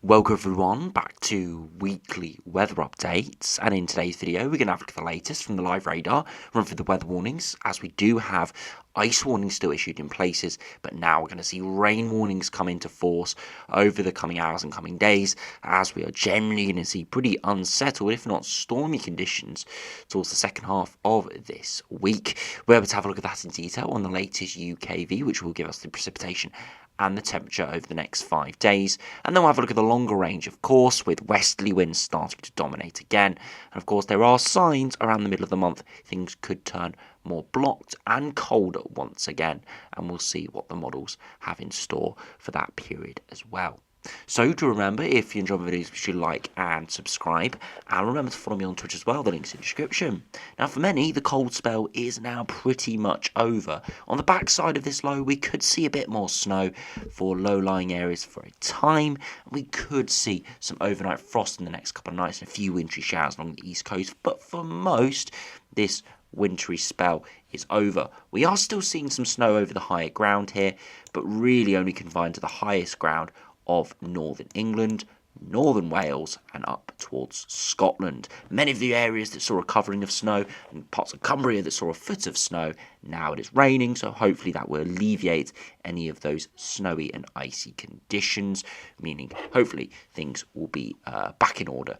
Welcome everyone back to weekly weather updates, and in today's video we're going to have a look at the latest from the live radar, run through the weather warnings, as we do have ice warnings still issued in places, but now we're going to see rain warnings come into force over the coming hours and coming days, as we are generally going to see pretty unsettled, if not stormy conditions towards the second half of this week. We're able to have a look at that in detail on the latest UKV, which will give us the precipitation and the temperature over the next 5 days. And then we'll have a look at the longer range, of course, with westerly winds starting to dominate again. And of course, there are signs around the middle of the month things could turn more blocked and colder once again. And we'll see what the models have in store for that period as well. So do remember, if you enjoy my videos, be sure to like and subscribe, and remember to follow me on Twitch as well, the link's in the description. Now for many, the cold spell is now pretty much over. On the backside of this low, we could see a bit more snow for low-lying areas for a time, and we could see some overnight frost in the next couple of nights and a few wintry showers along the east coast, but for most, this wintry spell is over. We are still seeing some snow over the higher ground here, but really only confined to the highest ground of northern England, northern Wales and up towards Scotland. Many of the areas that saw a covering of snow and parts of Cumbria that saw a foot of snow, now it is raining, so hopefully that will alleviate any of those snowy and icy conditions, meaning hopefully things will be back in order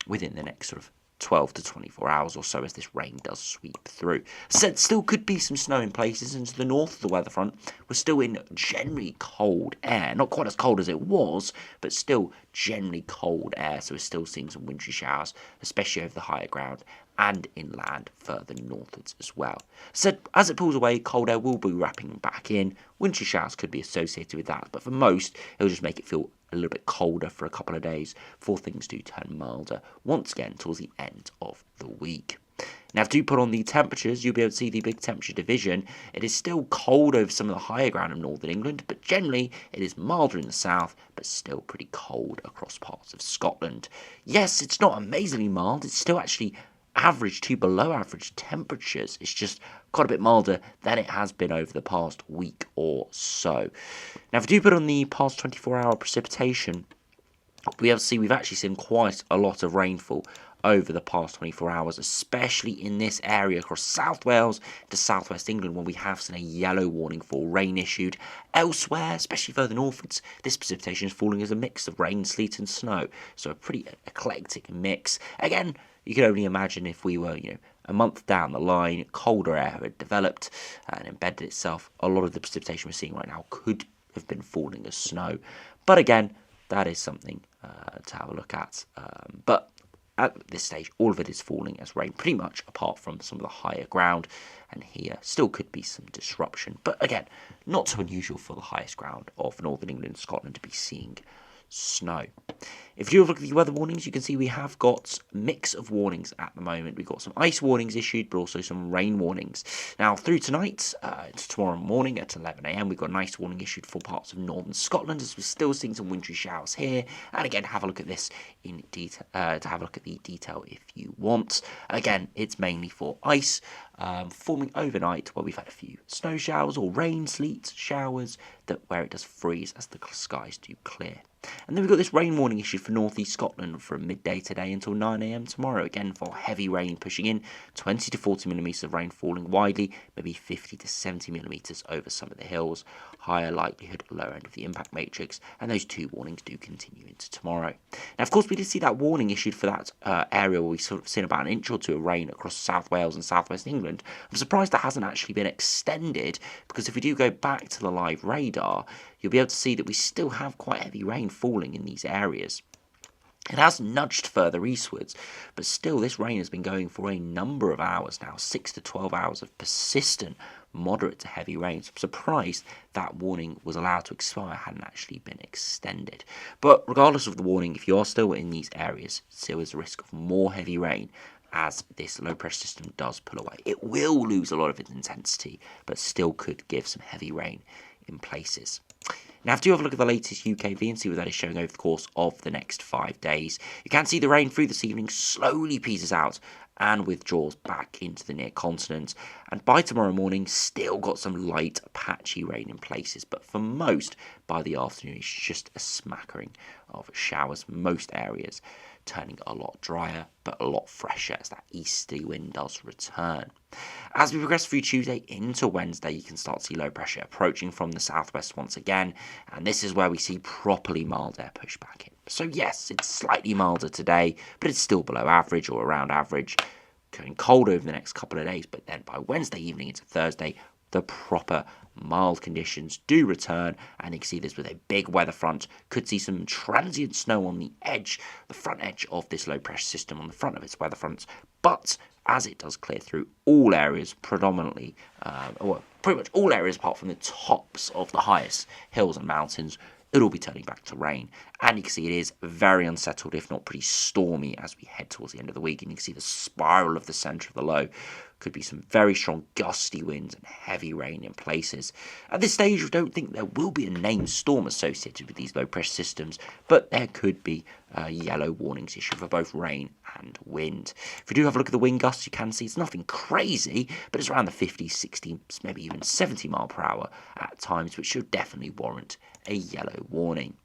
within the next sort of 12 to 24 hours or so as this rain does sweep through. Said still could be some snow in places, and to the north of the weather front we're still in generally cold air. Not quite as cold as it was, but still generally cold air, so we're still seeing some wintry showers, especially over the higher ground and inland further northwards as well. So as it pulls away, cold air will be wrapping back in. Wintry showers could be associated with that, but for most it'll just make it feel a little bit colder for a couple of days before things do turn milder once again towards the end of the week. Now, if you put on the temperatures, you'll be able to see the big temperature division. It is still cold over some of the higher ground of northern England, but generally it is milder in the south, but still pretty cold across parts of Scotland. Yes, it's not amazingly mild, it's still actually average to below average temperatures. It's just quite a bit milder than it has been over the past week or so. Now, if we do put on the past 24-hour precipitation, we've actually seen quite a lot of rainfall over the past 24 hours, especially in this area across South Wales to southwest England, where we have seen a yellow warning for rain issued. Elsewhere, especially further northwards, this precipitation is falling as a mix of rain, sleet and snow, so a pretty eclectic mix. Again, you can only imagine if we were, a month down the line, colder air had developed and embedded itself. A lot of the precipitation we're seeing right now could have been falling as snow. But again, that is something to have a look at. But at this stage, all of it is falling as rain, pretty much apart from some of the higher ground. And here still could be some disruption. But again, not so unusual for the highest ground of northern England and Scotland to be seeing snow. If you look at the weather warnings, you can see we have got a mix of warnings at the moment. We've got some ice warnings issued, but also some rain warnings. Now, through tonight, to tomorrow morning at 11 a.m, we've got an ice warning issued for parts of northern Scotland, as we're still seeing some wintry showers here. And again, have a look at this in detail, to have a look at the detail if you want. Again, it's mainly for ice forming overnight, where we've had a few snow showers or rain, sleet showers, where it does freeze as the skies do clear. And then we've got this rain warning issued for northeast Scotland from midday today until 9 a.m. tomorrow. Again, for heavy rain pushing in, 20 to 40 millimetres of rain falling widely, maybe 50 to 70 millimetres over some of the hills. Higher likelihood, lower end of the impact matrix, and those two warnings do continue into tomorrow. Now, of course, we did see that warning issued for that area where we sort of seen about an inch or two of rain across South Wales and southwest England. I'm surprised that hasn't actually been extended, because if we do go back to the live radar, you'll be able to see that we still have quite heavy rain falling in these areas. It has nudged further eastwards, but still this rain has been going for a number of hours now, 6 to 12 hours of persistent moderate to heavy rain. So I'm surprised that warning was allowed to expire, hadn't actually been extended. But regardless of the warning, if you are still in these areas, still is a risk of more heavy rain as this low pressure system does pull away. It will lose a lot of its intensity, but still could give some heavy rain in places. Now, if you have a look at the latest UKV and see what that is showing over the course of the next 5 days, you can see the rain through this evening slowly peteers out and withdraws back into the near continent. And by tomorrow morning, still got some light patchy rain in places, but for most, by the afternoon, it's just a smattering of showers. Most areas turning a lot drier, but a lot fresher as that easterly wind does return. As we progress through Tuesday into Wednesday, you can start to see low pressure approaching from the southwest once again, and this is where we see properly mild air push back in. So yes, it's slightly milder today, but it's still below average or around average, going cold over the next couple of days, but then by Wednesday evening into Thursday, the proper mild conditions do return, and you can see this with a big weather front. Could see some transient snow on the edge, the front edge of this low pressure system on the front of its weather fronts, but as it does clear through all areas, predominantly, pretty much all areas apart from the tops of the highest hills and mountains, it'll be turning back to rain. And you can see it is very unsettled, if not pretty stormy, as we head towards the end of the week. And you can see the spiral of the centre of the low. Could be some very strong gusty winds and heavy rain in places. At this stage, we don't think there will be a named storm associated with these low pressure systems, but there could be yellow warnings issued for both rain and wind. If you do have a look at the wind gusts, you can see it's nothing crazy, but it's around the 50, 60, maybe even 70 mile per hour at times, which should definitely warrant a yellow warning.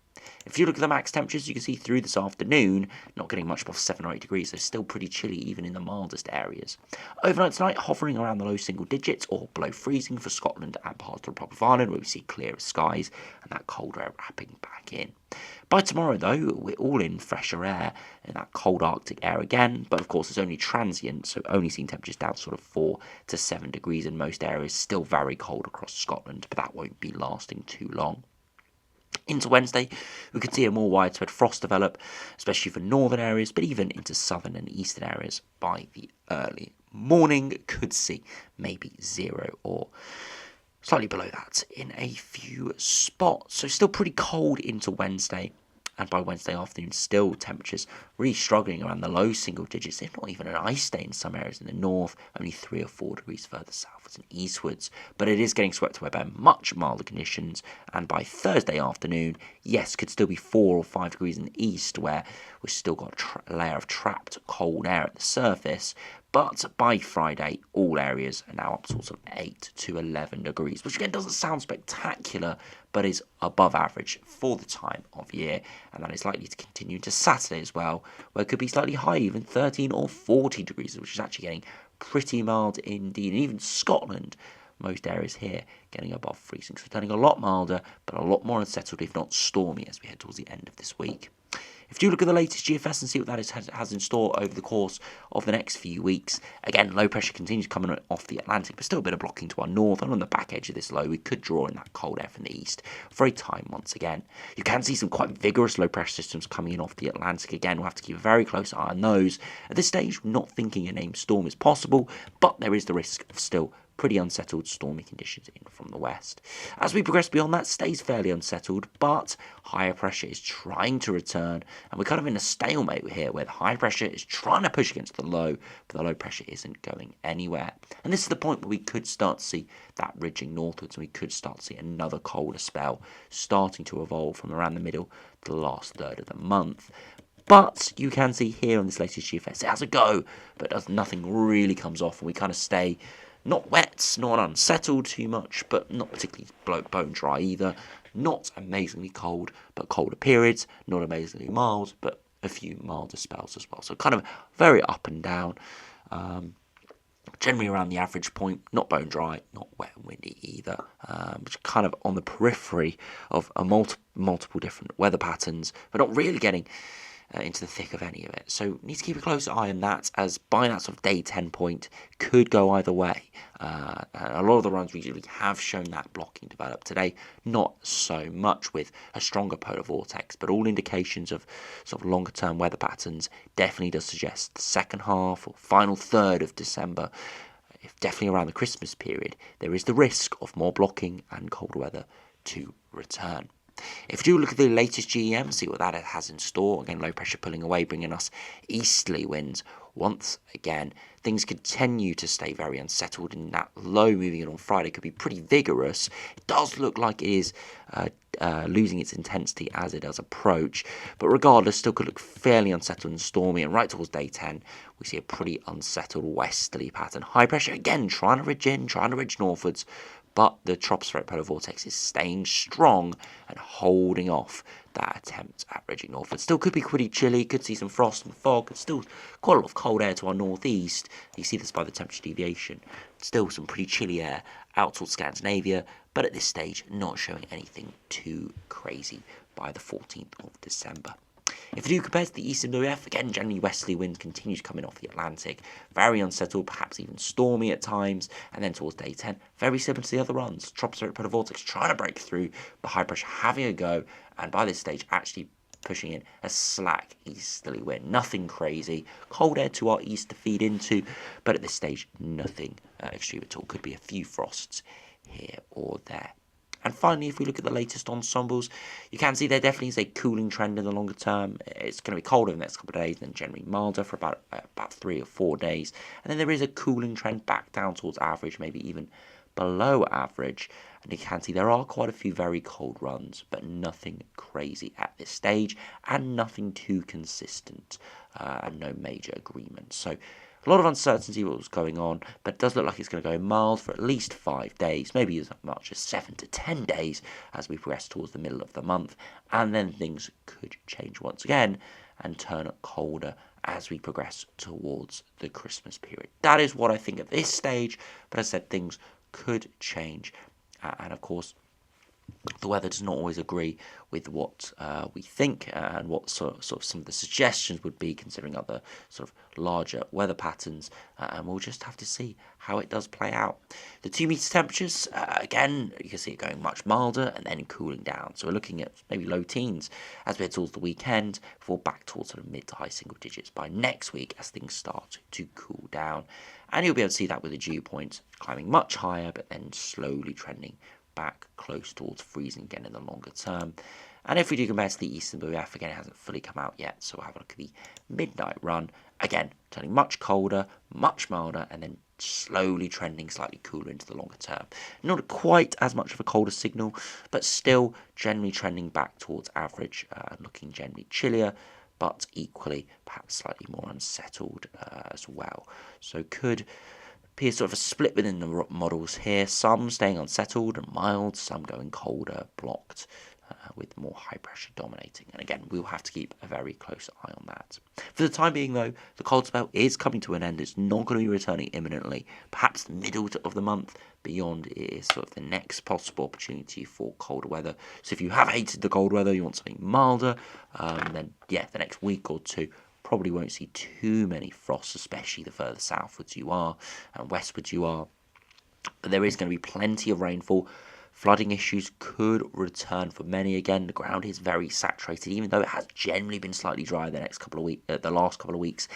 If you look at the max temperatures, you can see through this afternoon, not getting much above 7 or 8 degrees, so still pretty chilly even in the mildest areas. Overnight tonight, hovering around the low single digits or below freezing for Scotland and parts of the Republic of Ireland, where we see clearer skies and that cold air wrapping back in. By tomorrow, though, we're all in fresher air and that cold Arctic air again, but of course it's only transient, so only seeing temperatures down to sort of 4 to 7 degrees in most areas, still very cold across Scotland, but that won't be lasting too long. Into Wednesday, we could see a more widespread frost develop, especially for northern areas, but even into southern and eastern areas by the early morning. Could see maybe 0 or slightly below that in a few spots. So still pretty cold into Wednesday. And by Wednesday afternoon, still temperatures really struggling around the low single digits, if not even an ice day in some areas in the north, only 3 or 4 degrees further southwards and eastwards. But it is getting swept away by much milder conditions, and by Thursday afternoon, yes, could still be 4 or 5 degrees in the east, where we've still got a layer of trapped cold air at the surface. But by Friday, all areas are now up to sort of 8 to 11 degrees, which again doesn't sound spectacular, but is above average for the time of year. And that is likely to continue into Saturday as well, where it could be slightly higher, even 13 or 40 degrees, which is actually getting pretty mild indeed. And even Scotland, most areas here getting above freezing. So turning a lot milder, but a lot more unsettled, if not stormy, as we head towards the end of this week. If you look at the latest GFS and see what that has in store over the course of the next few weeks, again, low pressure continues coming off the Atlantic, but still a bit of blocking to our north, and on the back edge of this low, we could draw in that cold air from the east for a time once again. You can see some quite vigorous low pressure systems coming in off the Atlantic. Again, we'll have to keep a very close eye on those. At this stage, we're not thinking a named storm is possible, but there is the risk of still pretty unsettled stormy conditions in from the west. As we progress beyond that, stays fairly unsettled, but higher pressure is trying to return, and we're kind of in a stalemate here where the high pressure is trying to push against the low, but the low pressure isn't going anywhere. And this is the point where we could start to see that ridging northwards, and we could start to see another colder spell starting to evolve from around the middle to the last third of the month. But you can see here on this latest GFS, it has a go, but nothing really comes off, and we kind of stay not wet, not unsettled too much, but not particularly bone dry either. Not amazingly cold, but colder periods. Not amazingly mild, but a few milder spells as well. So kind of very up and down. Generally around the average point, not bone dry, not wet and windy either. Which kind of on the periphery of a multiple different weather patterns, but not really getting into the thick of any of it. So need to keep a close eye on that, as by that sort of day 10 point could go either way. A lot of the runs regionally have shown that blocking develop today, not so much with a stronger polar vortex, but all indications of sort of longer term weather patterns definitely does suggest the second half or final third of December, if definitely around the Christmas period, there is the risk of more blocking and cold weather to return. If you do look at the latest GEM, see what that has in store. Again, low pressure pulling away, bringing us easterly winds. Once again, things continue to stay very unsettled, and that low moving in on Friday could be pretty vigorous. It does look like it is losing its intensity as it does approach, but regardless, still could look fairly unsettled and stormy. And right towards day 10, we see a pretty unsettled westerly pattern. High pressure again, trying to ridge northwards, but the tropospheric polar vortex is staying strong and holding off that attempt at ridging northward. Still could be pretty chilly, could see some frost and fog, and still quite a lot of cold air to our northeast. You see this by the temperature deviation. Still some pretty chilly air out towards Scandinavia, but at this stage not showing anything too crazy by the 14th of December. If we do compare to the eastern WF, again, generally westerly winds continue to come in off the Atlantic. Very unsettled, perhaps even stormy at times. And then towards day 10, very similar to the other runs. Tropospheric polar vortex trying to break through, but high pressure having a go. And by this stage, actually pushing in a slack easterly wind. Nothing crazy. Cold air to our east to feed into. But at this stage, nothing extreme at all. Could be a few frosts here or there. And finally, if we look at the latest ensembles, you can see there definitely is a cooling trend in the longer term. It's going to be colder in the next couple of days, then generally milder for about 3 or 4 days. And then there is a cooling trend back down towards average, maybe even below average. And you can see there are quite a few very cold runs, but nothing crazy at this stage, and nothing too consistent, and no major agreement. So a lot of uncertainty what was going on, but it does look like it's going to go mild for at least 5 days, maybe as much as 7 to 10 days as we progress towards the middle of the month. And then things could change once again and turn colder as we progress towards the Christmas period. That is what I think at this stage, but as I said, things could change. And of course, the weather does not always agree with what we think and what sort of some of the suggestions would be, considering other sort of larger weather patterns, and we'll just have to see how it does play out. The 2 meter temperatures, again, you can see it going much milder and then cooling down. So we're looking at maybe low teens as we head towards the weekend, before back towards sort of mid to high single digits by next week as things start to cool down. And you'll be able to see that with the dew points climbing much higher, but then slowly trending back close towards freezing again in the longer term. And if we do compare to the eastern WF, again, it hasn't fully come out yet, so we'll have a look at the midnight run. Again, turning much colder, much milder, and then slowly trending slightly cooler into the longer term. Not quite as much of a colder signal, but still generally trending back towards average, looking generally chillier, but equally perhaps slightly more unsettled as well. So could appears sort of a split within the models here, some staying unsettled and mild, some going colder, blocked, with more high pressure dominating. And again, we'll have to keep a very close eye on that. For the time being though, the cold spell is coming to an end. It's not going to be returning imminently. Perhaps the middle of the month beyond is sort of the next possible opportunity for colder weather. So if you have hated the cold weather, you want something milder, then yeah, the next week or two probably won't see too many frosts, especially the further southwards you are and westwards you are. But there is going to be plenty of rainfall. Flooding issues could return for many again. The ground is very saturated, even though it has generally been slightly dry the last couple of weeks.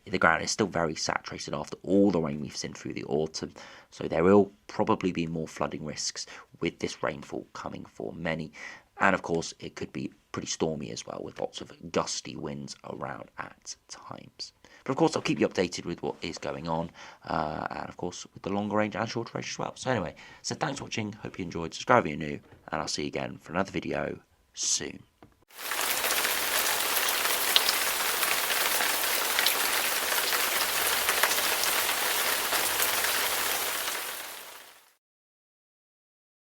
The ground is still very saturated after all the rain we've seen through the autumn. So there will probably be more flooding risks with this rainfall coming for many. And of course, it could be pretty stormy as well, with lots of gusty winds around at times. But of course, I'll keep you updated with what is going on, and of course, with the longer range and shorter range as well. So anyway, thanks for watching, hope you enjoyed, subscribe if you're new, and I'll see you again for another video soon.